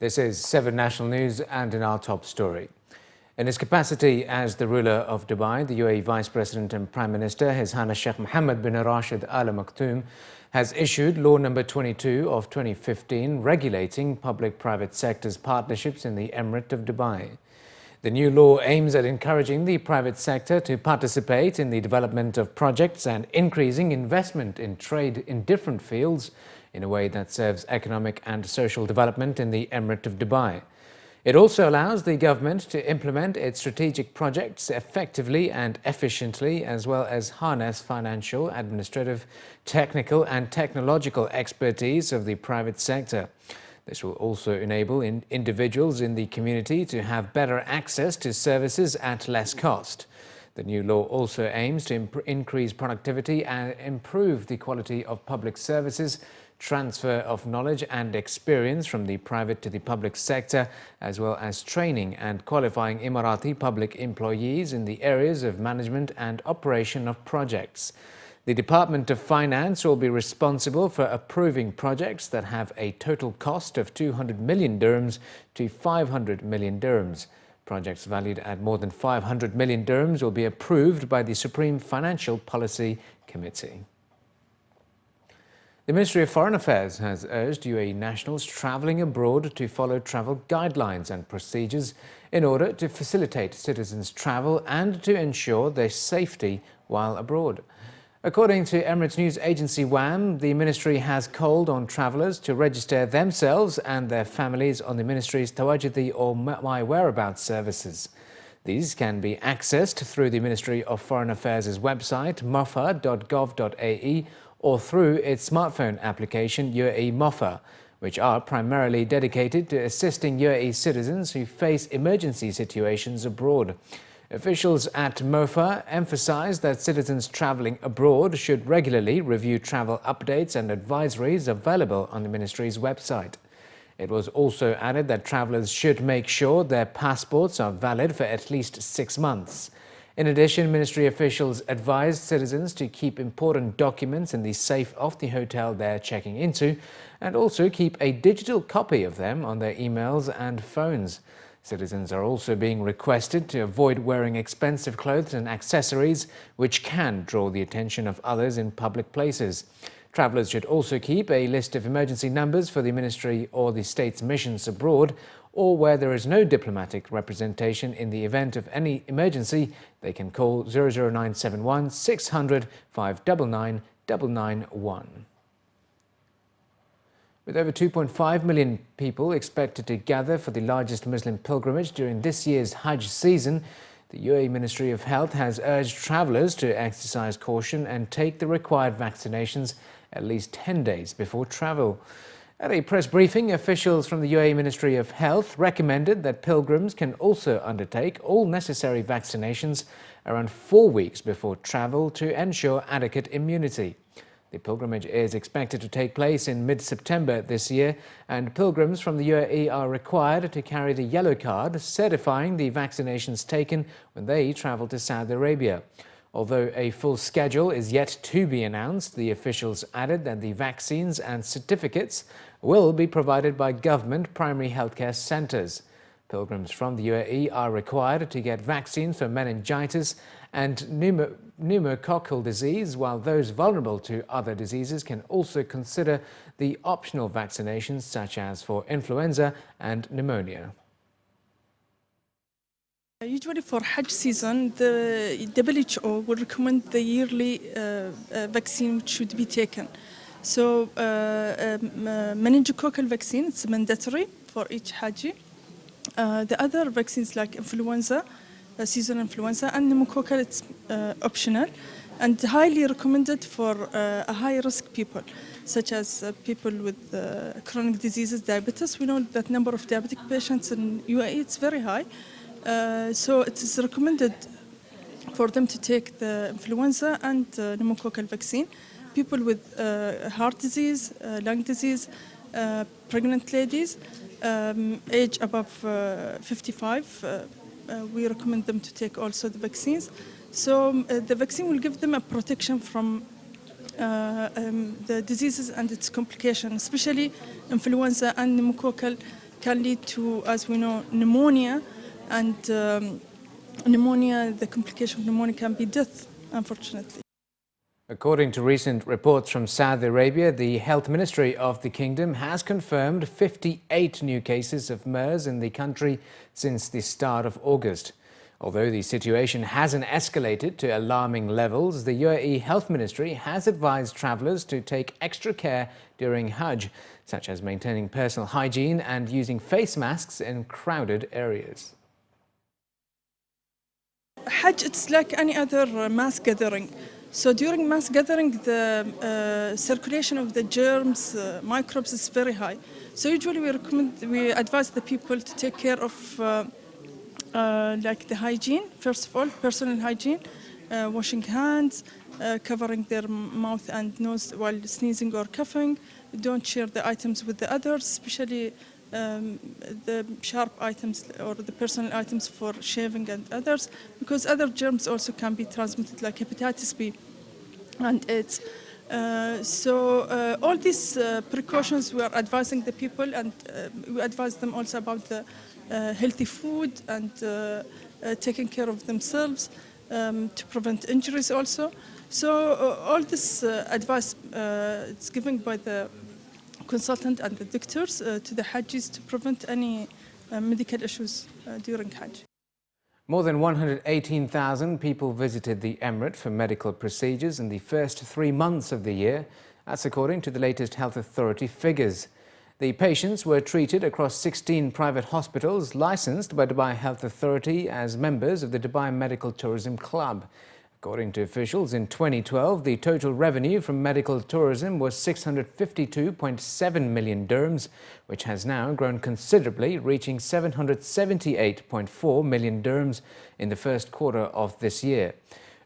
This is 7 National News, and in our top story. In his capacity as the ruler of Dubai, the UAE Vice President and Prime Minister, His Highness Sheikh Mohammed bin Rashid Al Maktoum, has issued Law No. 22 of 2015 regulating public-private sector's partnerships in the Emirate of Dubai. The new law aims at encouraging the private sector to participate in the development of projects and increasing investment in trade in different fields in a way that serves economic and social development in the Emirate of Dubai. It also allows the government to implement its strategic projects effectively and efficiently, as well as harness financial, administrative, technical and technological expertise of the private sector. This will also enable individuals in the community to have better access to services at less cost. The new law also aims to increase productivity and improve the quality of public services, transfer of knowledge and experience from the private to the public sector, as well as training and qualifying Emirati public employees in the areas of management and operation of projects. The Department of Finance will be responsible for approving projects that have a total cost of 200 million dirhams to 500 million dirhams. Projects valued at more than 500 million dirhams will be approved by the Supreme Financial Policy Committee. The Ministry of Foreign Affairs has urged UAE nationals travelling abroad to follow travel guidelines and procedures in order to facilitate citizens' travel and to ensure their safety while abroad. According to Emirates news agency WAM, the Ministry has called on travellers to register themselves and their families on the Ministry's Tawajudi or My Whereabouts services. These can be accessed through the Ministry of Foreign Affairs' website mofa.gov.ae or through its smartphone application UAE MoFA, which are primarily dedicated to assisting UAE citizens who face emergency situations abroad. Officials at MoFA emphasize that citizens travelling abroad should regularly review travel updates and advisories available on the Ministry's website. It was also added that travellers should make sure their passports are valid for at least 6 months. In addition, Ministry officials advised citizens to keep important documents in the safe of the hotel they're checking into and also keep a digital copy of them on their emails and phones. Citizens are also being requested to avoid wearing expensive clothes and accessories which can draw the attention of others in public places. Travellers should also keep a list of emergency numbers for the Ministry or the state's missions abroad, or where there is no diplomatic representation. In the event of any emergency, they can call 00971 600 599 991. With over 2.5 million people expected to gather for the largest Muslim pilgrimage during this year's Hajj season, the UAE Ministry of Health has urged travellers to exercise caution and take the required vaccinations at least 10 days before travel. At a press briefing, officials from the UAE Ministry of Health recommended that pilgrims can also undertake all necessary vaccinations around 4 weeks before travel to ensure adequate immunity. The pilgrimage is expected to take place in mid-September this year, and pilgrims from the UAE are required to carry the yellow card certifying the vaccinations taken when they travel to Saudi Arabia. Although a full schedule is yet to be announced, the officials added that the vaccines and certificates will be provided by government primary healthcare centres. Pilgrims from the UAE are required to get vaccines for meningitis and pneumococcal disease, while those vulnerable to other diseases can also consider the optional vaccinations such as for influenza and pneumonia. Usually for Hajj season, the WHO will recommend the yearly vaccine which should be taken. So meningococcal vaccine, it's mandatory for each Hajji. The other vaccines like influenza, seasonal influenza, and pneumococcal, it's optional and highly recommended for high-risk people, such as people with chronic diseases, diabetes. We know that number of diabetic patients in UAE, it's very high. So it is recommended for them to take the influenza and pneumococcal vaccine. People with heart disease, lung disease, pregnant ladies, age above 55, we recommend them to take also the vaccines. So the vaccine will give them a protection from the diseases and its complications, especially influenza and pneumococcal. can lead to, as we know, pneumonia, and pneumonia, the complication of pneumonia can be death, unfortunately. According to recent reports from Saudi Arabia, the Health Ministry of the Kingdom has confirmed 58 new cases of MERS in the country since the start of August. Although the situation hasn't escalated to alarming levels, the UAE Health Ministry has advised travellers to take extra care during Hajj, such as maintaining personal hygiene and using face masks in crowded areas. Hajj, it's like any other mass gathering. So during mass gathering, the circulation of the germs, microbes is very high. So usually we advise the people to take care of like the hygiene, first of all, personal hygiene, washing hands, covering their mouth and nose while sneezing or coughing. Don't share the items with the others, especially the sharp items or the personal items for shaving and others, because other germs also can be transmitted, like hepatitis B and AIDS. So all these precautions we are advising the people, and we advise them also about the healthy food and taking care of themselves to prevent injuries also. So all this advice is given by the consultant and the doctors to the Hajjis to prevent any medical issues during Hajj. More than 118,000 people visited the Emirate for medical procedures in the first 3 months of the year. That's according to the latest health authority figures. The patients were treated across 16 private hospitals licensed by Dubai Health Authority as members of the Dubai Medical Tourism Club. According to officials, in 2012, the total revenue from medical tourism was 652.7 million dirhams, which has now grown considerably, reaching 778.4 million dirhams in the first quarter of this year.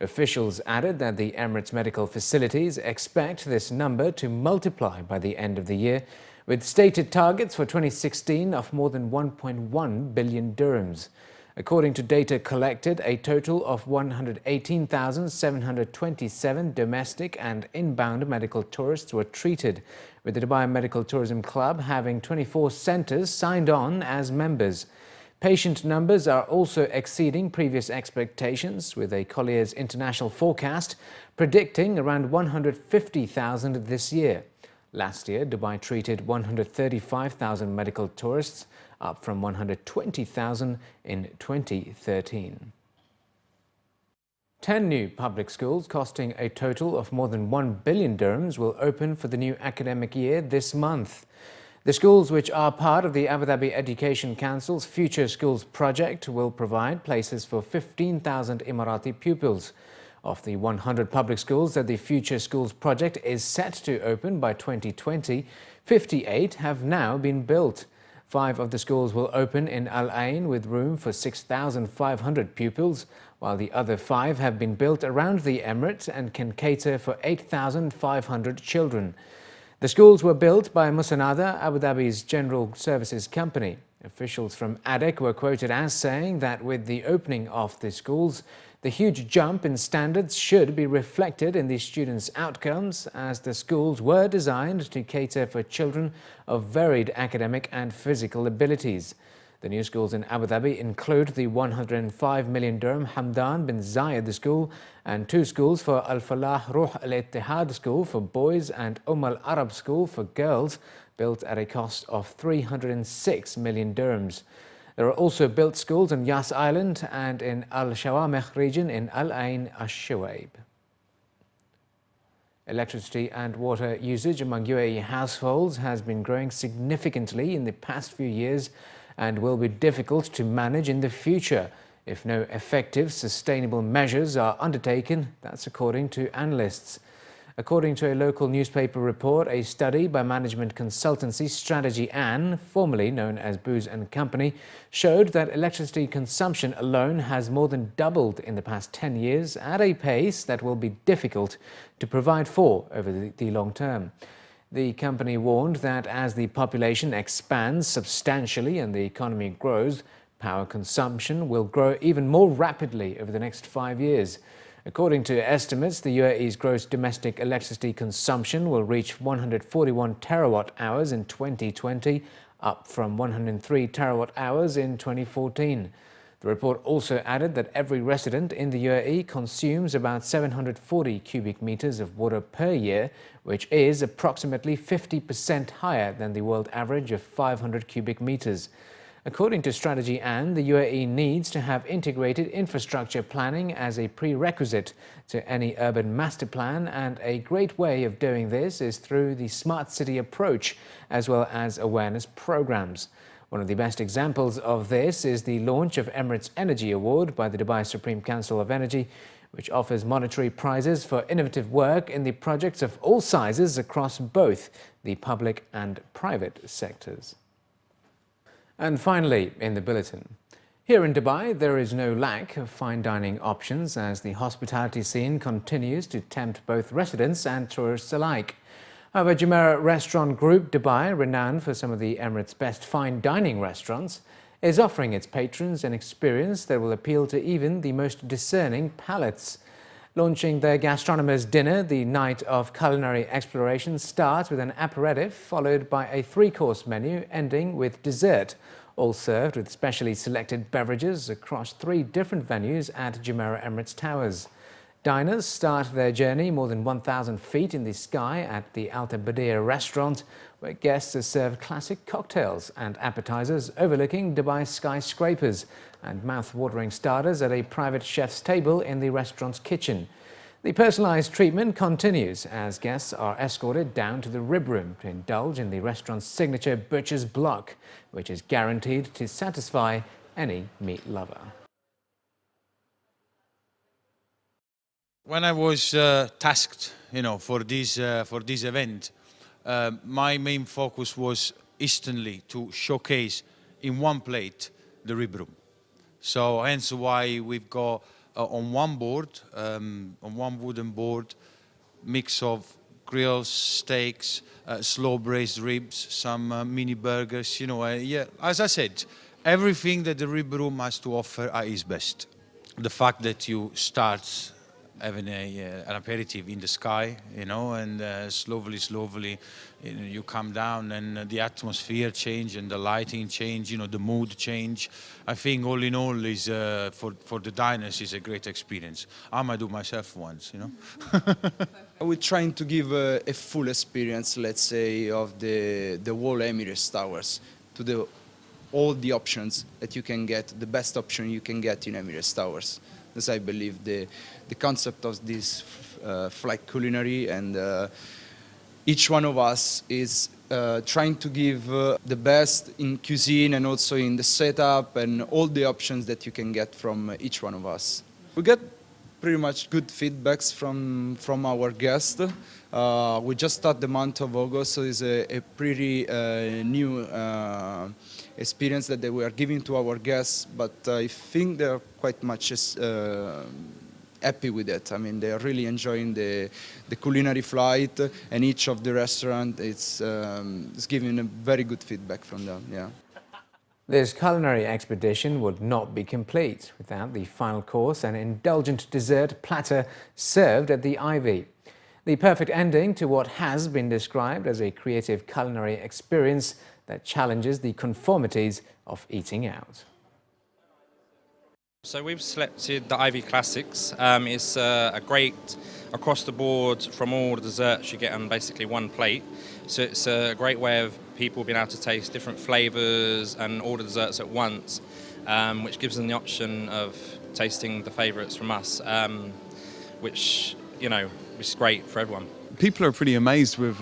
Officials added that the Emirates medical facilities expect this number to multiply by the end of the year, with stated targets for 2016 of more than 1.1 billion dirhams. According to data collected, a total of 118,727 domestic and inbound medical tourists were treated, with the Dubai Medical Tourism Club having 24 centres signed on as members. Patient numbers are also exceeding previous expectations, with a Collier's international forecast predicting around 150,000 this year. Last year, Dubai treated 135,000 medical tourists, up from 120,000 in 2013. 10 new public schools costing a total of more than 1 billion dirhams will open for the new academic year this month. The schools, which are part of the Abu Dhabi Education Council's Future Schools project, will provide places for 15,000 Emirati pupils. Of the 100 public schools that the Future Schools project is set to open by 2020, 58 have now been built. 5 of the schools will open in Al Ain with room for 6,500 pupils, while the other 5 have been built around the Emirate and can cater for 8,500 children. The schools were built by Musanada, Abu Dhabi's general services company. Officials from Adec were quoted as saying that with the opening of the schools, the huge jump in standards should be reflected in the students' outcomes, as the schools were designed to cater for children of varied academic and physical abilities. The new schools in Abu Dhabi include the 105 million dirham Hamdan bin Zayed School and 2 schools for Al Falah Ruh Al Ittihad School for boys and Al Arab School for girls, built at a cost of 306 million dirhams. There are also built schools on Yas Island and in Al Shawameh region in Al Ain Ash-Shuaib. Electricity and water usage among UAE households has been growing significantly in the past few years and will be difficult to manage in the future if no effective, sustainable measures are undertaken. That's according to analysts. According to a local newspaper report, a study by management consultancy Strategy Ann, formerly known as Booz & Company, showed that electricity consumption alone has more than doubled in the past 10 years at a pace that will be difficult to provide for over the long term. The company warned that as the population expands substantially and the economy grows, power consumption will grow even more rapidly over the next 5 years. According to estimates, the UAE's gross domestic electricity consumption will reach 141 terawatt hours in 2020, up from 103 terawatt-hours in 2014. The report also added that every resident in the UAE consumes about 740 cubic meters of water per year, which is approximately 50% higher than the world average of 500 cubic meters. According to Strategy and, the UAE needs to have integrated infrastructure planning as a prerequisite to any urban master plan, and a great way of doing this is through the smart city approach as well as awareness programs. One of the best examples of this is the launch of Emirates Energy Award by the Dubai Supreme Council of Energy, which offers monetary prizes for innovative work in the projects of all sizes across both the public and private sectors. And finally, in the bulletin, here in Dubai, there is no lack of fine dining options as the hospitality scene continues to tempt both residents and tourists alike. However, Jumeirah Restaurant Group Dubai, renowned for some of the Emirates' best fine dining restaurants, is offering its patrons an experience that will appeal to even the most discerning palates. Launching their Gastronomer's dinner, the night of culinary exploration starts with an aperitif followed by a three-course menu ending with dessert, all served with specially selected beverages across 3 different venues at Jumeirah Emirates Towers. Diners start their journey more than 1,000 feet in the sky at the Alta Badia restaurant, where guests are served classic cocktails and appetizers overlooking Dubai's skyscrapers, and mouth-watering starters at a private chef's table in the restaurant's kitchen. The personalized treatment continues as guests are escorted down to the rib room to indulge in the restaurant's signature butcher's block, which is guaranteed to satisfy any meat lover. When I was tasked, for this event, my main focus was instantly to showcase in one plate the rib room. So hence why we've got on one board, on one wooden board, mix of grills, steaks, slow braised ribs, some mini burgers. Yeah, as I said, everything that the rib room has to offer at its best. The fact that you start having an aperitif in the sky, and slowly, you come down and the atmosphere change and the lighting change, the mood change. I think all in all is for the diners is a great experience. I might do myself once, We're trying to give a full experience, let's say, of the whole Emirates Towers to all the options that you can get, the best option you can get in Emirates Towers. As I believe the concept of this flight culinary, and each one of us is trying to give the best in cuisine and also in the setup and all the options that you can get from each one of us. We get pretty much good feedbacks from our guests. We just started the month of August, so it's a pretty new experience that we are giving to our guests, but I think they're quite much happy with it. I mean, they are really enjoying the culinary flight, and each of the restaurant is giving a very good feedback from them. Yeah. This culinary expedition would not be complete without the final course and indulgent dessert platter served at the Ivy. The perfect ending to what has been described as a creative culinary experience that challenges the conformities of eating out. So we've selected the Ivy Classics. It's a great across the board from all the desserts you get on basically one plate. So it's a great way of people being able to taste different flavours and all the desserts at once, which gives them the option of tasting the favourites from us, which is great for everyone. People are pretty amazed with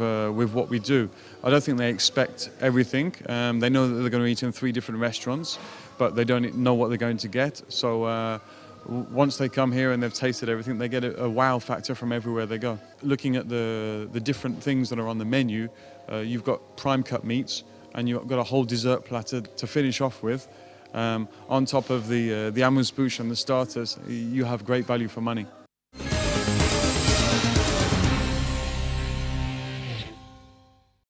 what we do. I don't think they expect everything. They know that they're going to eat in 3 different restaurants, but they don't know what they're going to get. So once they come here and they've tasted everything, they get a wow factor from everywhere they go. Looking at the different things that are on the menu, you've got prime cut meats, and you've got a whole dessert platter to finish off with. On top of the amuse bouche and the starters, you have great value for money.